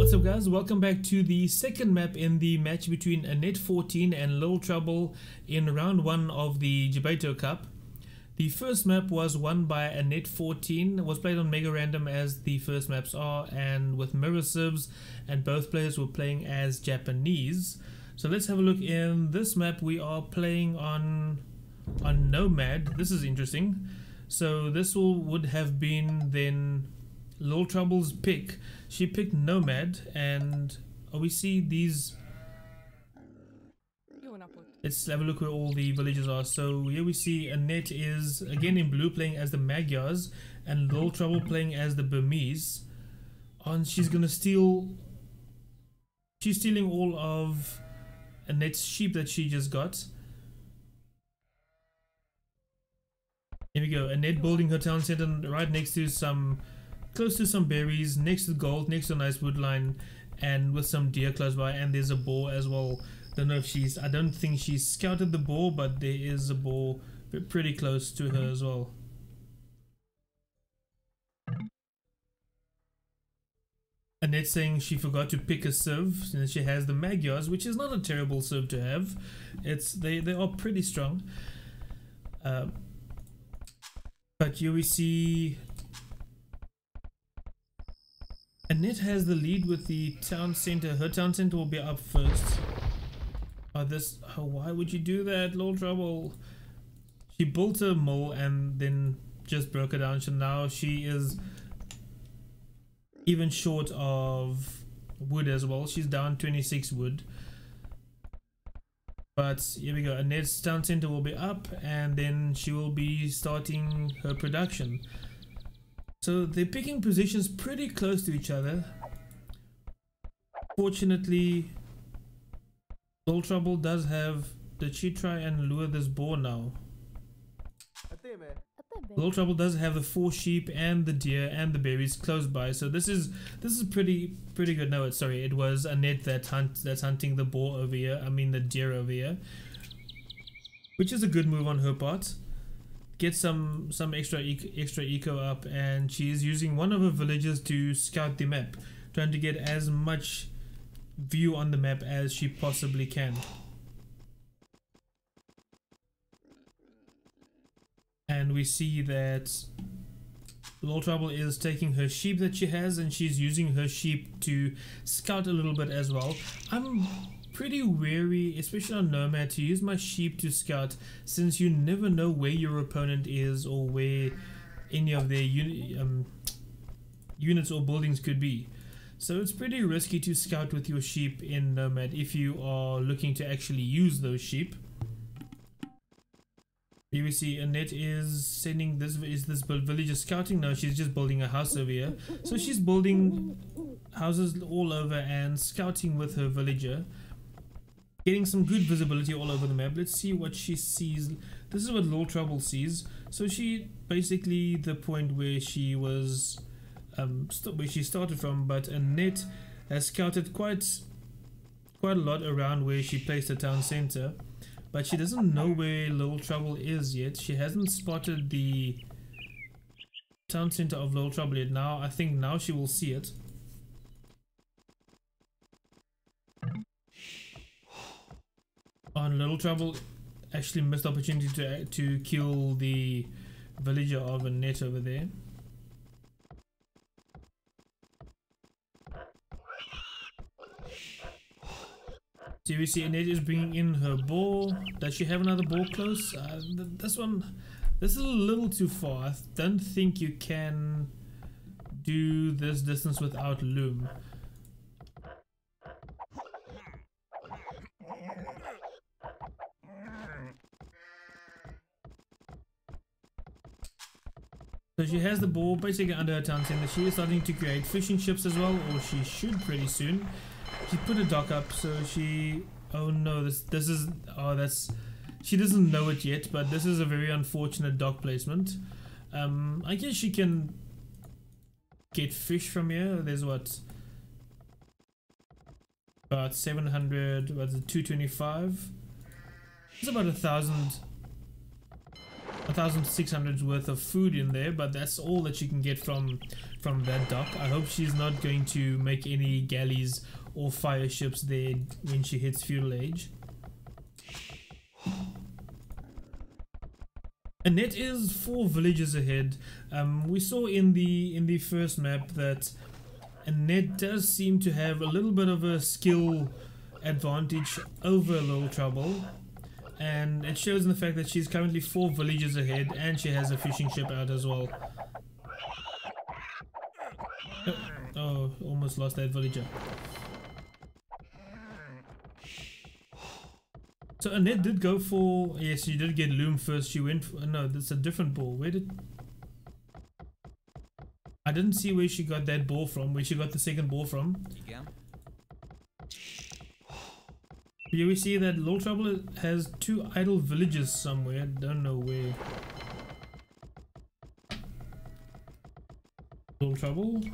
What's up guys, welcome back to the second map in the match between anet14 and LilTrouble in round 1 of the Gbeto Cup. The first map was won by anet14, was played on Mega Random as the first maps are and with mirror sieves, and both players were playing as Japanese. So let's have a look. In this map we are playing on Nomad. This is interesting. So this would have been then LilTrouble's pick. She picked Nomad, and we see these. Let's have a look where all the villages are. So here we see Anet is again in blue playing as the Magyars and LilTrouble playing as the Burmese. And she's gonna steal. She's stealing all of Anet's sheep that she just got. Here we go. Anet building her town center right next to close to some berries, next to gold, next to a nice wood line, and with some deer close by, and there's a boar as well. Don't know if I don't think she's scouted the boar, but there is a boar pretty close to her as well. Anet saying she forgot to pick a sieve, and she has the Magyars, which is not a terrible sieve to have. They are pretty strong. But here we see Anet has the lead with the town center. Her town center will be up first. Why would you do that, LilTrouble? She built a mill and then just broke it down. So now she is even short of wood as well. She's down 26 wood. But here we go. Anet's town center will be up, and then she will be starting her production. So they're picking positions pretty close to each other. Fortunately, LilTrouble does have. Did she try and lure this boar now? LilTrouble does have the 4 sheep and the deer and the berries close by. So this is pretty good. No, it was Anet that's hunting the boar over here. I mean the deer over here, which is a good move on her part. Get some extra eco up, and she is using one of her villagers to scout the map, trying to get as much view on the map as she possibly can. And we see that LilTrouble is taking her sheep that she has, and she's using her sheep to scout a little bit as well. I'm pretty wary, especially on Nomad, to use my sheep to scout, since you never know where your opponent is or where any of their units or buildings could be. So it's pretty risky to scout with your sheep in Nomad if you are looking to actually use those sheep. Here we see Anet is sending this villager scouting. No, she's just building a house over here. So she's building houses all over and scouting with her villager, getting some good visibility all over the map. Let's see what she sees. This is what LilTrouble sees. So she basically the point where she was where she started from, but Anet has scouted quite a lot around where she placed her town center, but she doesn't know where LilTrouble is yet. She hasn't spotted the town center of LilTrouble yet. Now I think now she will see it. On LilTrouble actually missed the opportunity to kill the villager of Anet over there. So we see Anet is bringing in her boar. Does she have another boar close? This is a little too far. I don't think you can do this distance without loom. So she has the boar basically under her town center. She is starting to create fishing ships as well, or she should pretty soon. She put a dock up, so she. Oh no, she doesn't know it yet, but this is a very unfortunate dock placement. I guess she can get fish from here. There's what, about 700. What's it? 225. It's about 1,000. 1,600 worth of food in there, but that's all that you can get from that dock. I hope she's not going to make any galleys or fire ships there when she hits feudal age. Anet is 4 villages ahead. We saw in the first map that Anet does seem to have a little bit of a skill advantage over LilTrouble, and it shows in the fact that she's currently 4 villages ahead and she has a fishing ship out as well. Oh, almost lost that villager. So Anet did go for, yes, she did get loom first. She went for, no, that's a different ball. Where did, I didn't see where she got that ball from, where she got the second ball from. Here we see that LilTrouble has 2 idle villages somewhere, don't know where. LilTrouble.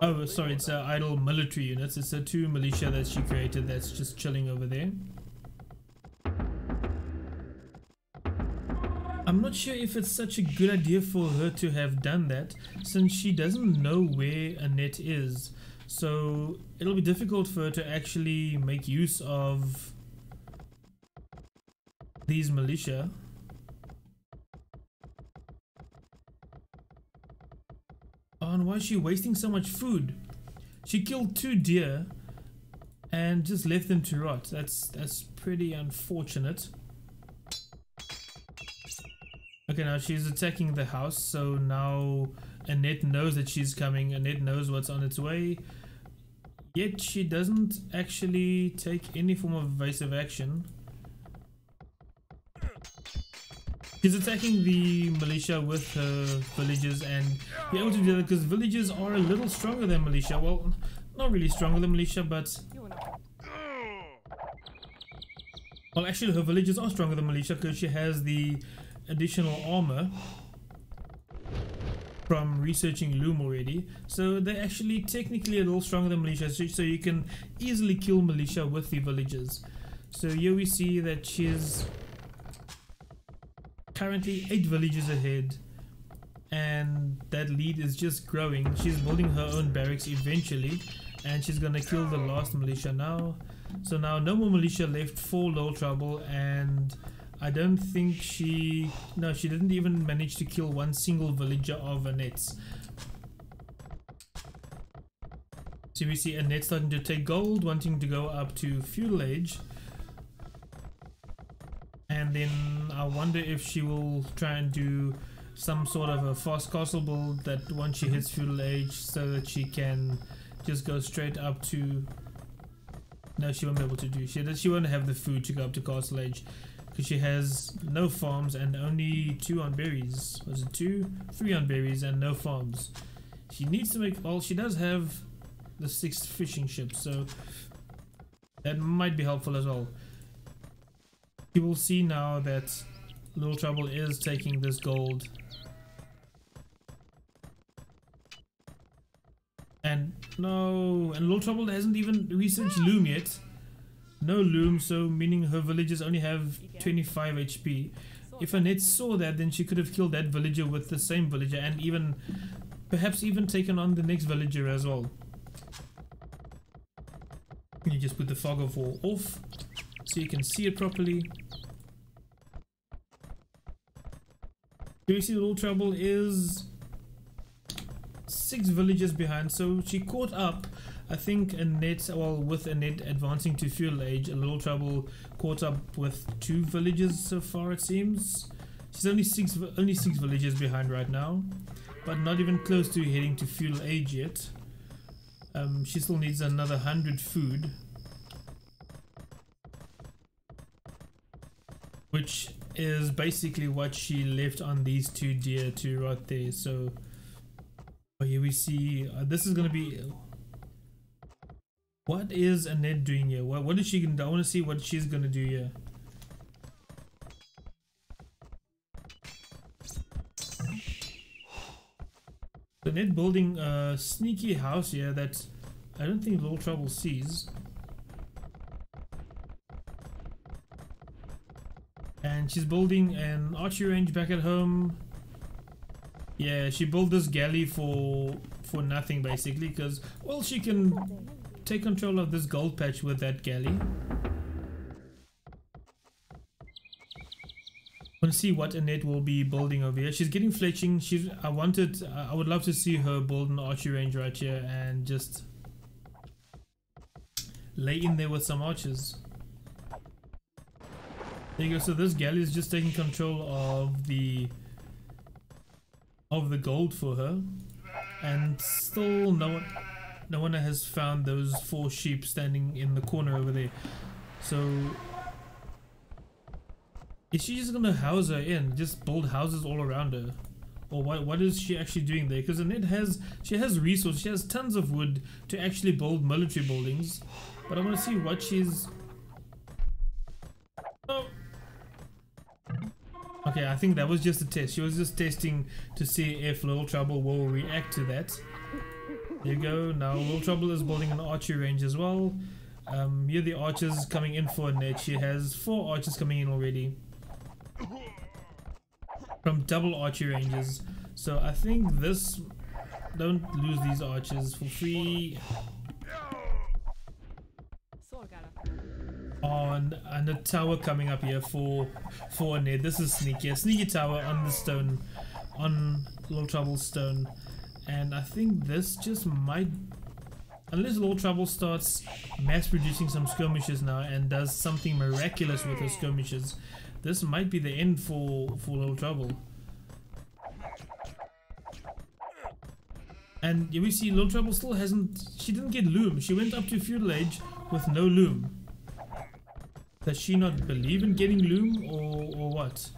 Oh, sorry, it's idle military units. It's 2 militia that she created that's just chilling over there. I'm not sure if it's such a good idea for her to have done that, since she doesn't know where Anet is. So it'll be difficult for her to actually make use of these militia. Oh, and why is she wasting so much food? She killed 2 deer and just left them to rot. That's pretty unfortunate. Okay, now she's attacking the house, so now Anet knows that she's coming. Anet knows what's on its way. Yet she doesn't actually take any form of evasive action. She's attacking the militia with her villagers, and be able to do that because villagers are a little stronger than militia. Well, not really stronger than militia, but... well, actually her villagers are stronger than militia because she has the additional armor from researching loom already. So they're actually technically a little stronger than militia, so you can easily kill militia with the villagers. So here we see that she's currently 8 villages ahead, and that lead is just growing. She's building her own barracks eventually, and she's gonna kill the last militia now. So now no more militia left for LilTrouble, and I don't think she didn't even manage to kill one single villager of Anet's. So we see Anet starting to take gold, wanting to go up to feudal age. And then I wonder if she will try and do some sort of a fast castle build that once she hits feudal age, so that she can just go straight up to... no, she won't be able to do. She won't have the food to go up to castle age, because she has no farms and only 2 on berries. Was it 2? 3 on berries and no farms. She needs to make... well, she does have the 6th fishing ship, so that might be helpful as well. You will see now that LilTrouble is taking this gold. And no, and LilTrouble hasn't even researched loom yet. No loom, so meaning her villagers only have 25 HP. If Anet saw that, then she could have killed that villager with the same villager, and even perhaps even taken on the next villager as well. You just put the fog of war off so you can see it properly. Do you see LilTrouble is 6 villages behind, so she caught up. I think Anet, well, with Anet advancing to feudal age, LilTrouble caught up with 2 villages so far, it seems. She's only 6 villages behind right now, but not even close to heading to feudal age yet. She still needs another 100 food, which is basically what she left on these 2 deer to rot there. So here we see this is going to be... what is Anet doing here? What is she going to do? I want to see what she's going to do here. Anet building a sneaky house here that I don't think LilTrouble sees. And she's building an archery range back at home. Yeah, she built this galley for nothing basically, because, well, she can take control of this gold patch with that galley. I want to see what Anet will be building over here. She's getting fletching. I would love to see her build an archery range right here and just lay in there with some archers. There you go. So this galley is just taking control of the gold for her, and still no one has found those 4 sheep standing in the corner over there. So is she just gonna house her in, just build houses all around her, or what is she actually doing there? Because Anet has resources. She has tons of wood to actually build military buildings, but I want to see what she's. Oh. Okay, I think that was just a test. She was just testing to see if LilTrouble will react to that. There you go. Now LilTrouble is building an archery range as well. Here the archers coming in for Anet. She has 4 archers coming in already from double archery ranges. So I think this, don't lose these archers for free. And a tower coming up here for Anet. This is sneaky. A sneaky tower on the stone, on LilTrouble's stone. And I think this just might, unless LilTrouble starts mass producing some skirmishes now and does something miraculous with her skirmishes, this might be the end for LilTrouble. And we see LilTrouble still she didn't get loom. She went up to feudal age with no loom. Does she not believe in getting loom, or what?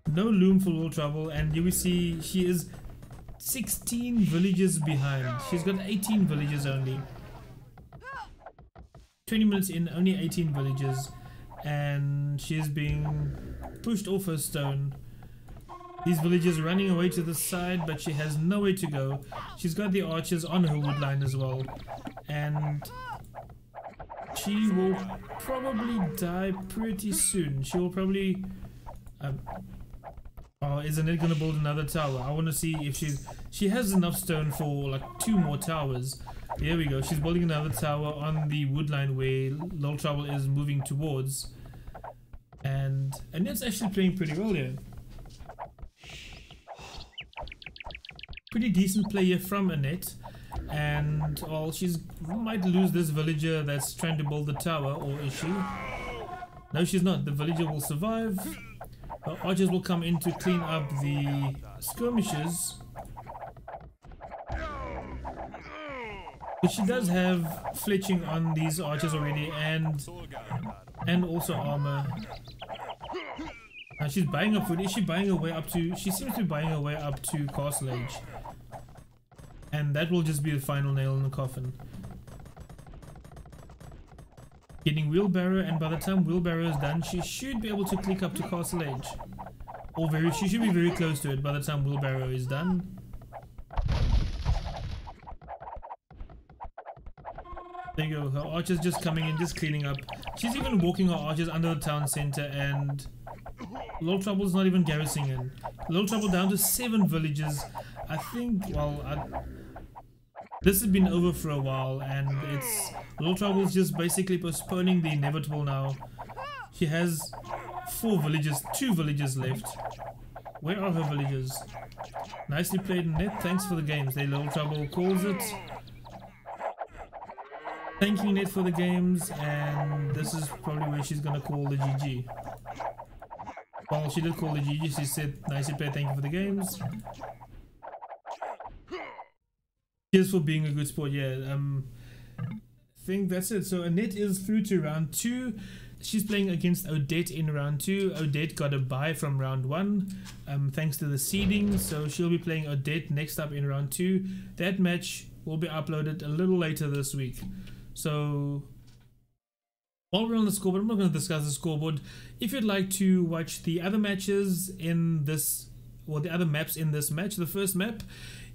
No loom for LilTrouble, and you will see she is 16 villages behind. She's got 18 villages only. 20 minutes in, only 18 villages, and she's being pushed off her stone. These villagers running away to the side, but she has nowhere to go. She's got the archers on her wood line as well, and she will probably die pretty soon. She will probably oh, isn't it gonna build another tower? I want to see if she has enough stone for like 2 more towers. There we go. She's building another tower on the wood line where LilTrouble is moving towards, and it's actually playing pretty well here. Pretty decent play here from Anet. And well, she might lose this villager that's trying to build the tower, or is she? No, she's not. The villager will survive. Her archers will come in to clean up the skirmishes. But she does have fletching on these archers already, and also armor. Now she's buying up food. Is she buying her way up to? She seems to be buying her way up to Castle Age. And that will just be the final nail in the coffin. Getting wheelbarrow, and by the time wheelbarrow is done, she should be able to click up to Castle Age. Or she should be very close to it by the time wheelbarrow is done. There you go, her archers just coming in, just cleaning up. She's even walking her archers under the town center, and LilTrouble's not even garrisoning in. LilTrouble down to 7 villages. I think, well, this has been over for a while, and LilTrouble's just basically postponing the inevitable now. She has 4 villages, 2 villages left. Where are her villages? Nicely played, Anet. Thanks for the games. There, LilTrouble calls it. Thank you, Anet, for the games, and this is probably where she's gonna call the GG. Well, she did call the GG. She said, nicely played, thank you for the games. Cheers for being a good sport. Yeah, I think that's it. So Anet is through to round 2. She's playing against Odette in round 2. Odette got a bye from round 1 thanks to the seeding, so she'll be playing Odette next up in round 2. That match will be uploaded a little later this week. So while we're on the scoreboard, I'm not going to discuss the scoreboard. If you'd like to watch the other matches in this, or the other maps in this match, the first map,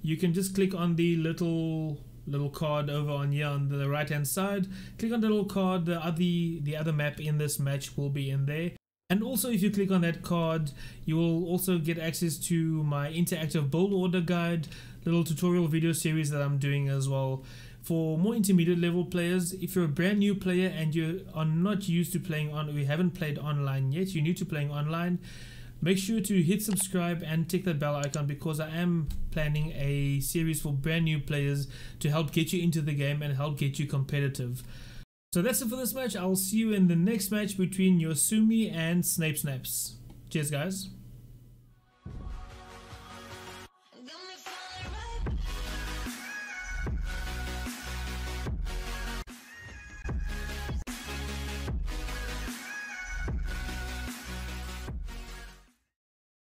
you can just click on the little little card over on here on the right hand side. Click on the little card, the other map in this match will be in there. And also, if you click on that card, you will also get access to my interactive build order guide, little tutorial video series that I'm doing as well. For more intermediate level players, if you're a brand new player and you are not used to playing on, or you haven't played online yet, you're new to playing online, make sure to hit subscribe and tick that bell icon, because I am planning a series for brand new players to help get you into the game and help get you competitive. So that's it for this match. I'll see you in the next match between Yosumi and Snape Snaps. Cheers guys.